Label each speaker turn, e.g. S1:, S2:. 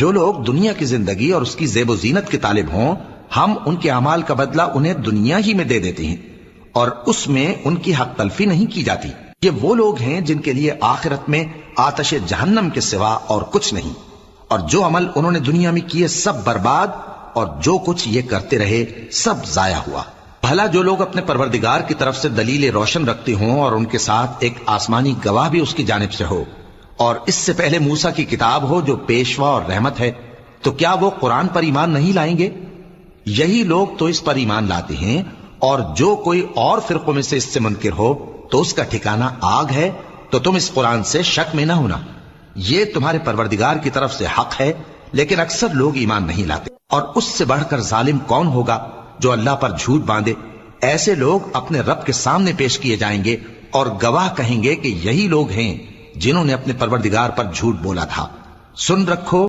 S1: جو لوگ دنیا کی زندگی اور اس کی زیب و زینت کے طالب ہوں، ہم ان کے اعمال کا بدلہ انہیں دنیا ہی میں دے دیتے ہیں اور اس میں ان کی حق تلفی نہیں کی جاتی۔ یہ وہ لوگ ہیں جن کے لیے آخرت میں آتش جہنم کے سوا اور کچھ نہیں، اور جو عمل انہوں نے دنیا میں کیے سب برباد، اور جو کچھ یہ کرتے رہے سب ضائع ہوا۔ بھلا جو لوگ اپنے پروردگار کی طرف سے دلیل روشن رکھتے ہوں اور ان کے ساتھ ایک آسمانی گواہ بھی اس کی جانب سے ہو، اور اس سے پہلے موسیٰ کی کتاب ہو جو پیشوا اور رحمت ہے، تو کیا وہ قرآن پر ایمان نہیں لائیں گے؟ یہی لوگ تو اس پر ایمان لاتے ہیں، اور جو کوئی اور فرقوں میں سے اس سے منکر ہو تو اس کا ٹھکانہ آگ ہے۔ تو تم اس قرآن سے شک میں نہ ہونا، یہ تمہارے پروردگار کی طرف سے حق ہے، لیکن اکثر لوگ ایمان نہیں لاتے۔ اور اس سے بڑھ کر ظالم کون ہوگا جو اللہ پر جھوٹ باندھے؟ ایسے لوگ اپنے رب کے سامنے پیش کیے جائیں گے اور گواہ کہیں گے کہ یہی لوگ ہیں جنہوں نے اپنے پروردگار پر جھوٹ بولا تھا۔ سن رکھو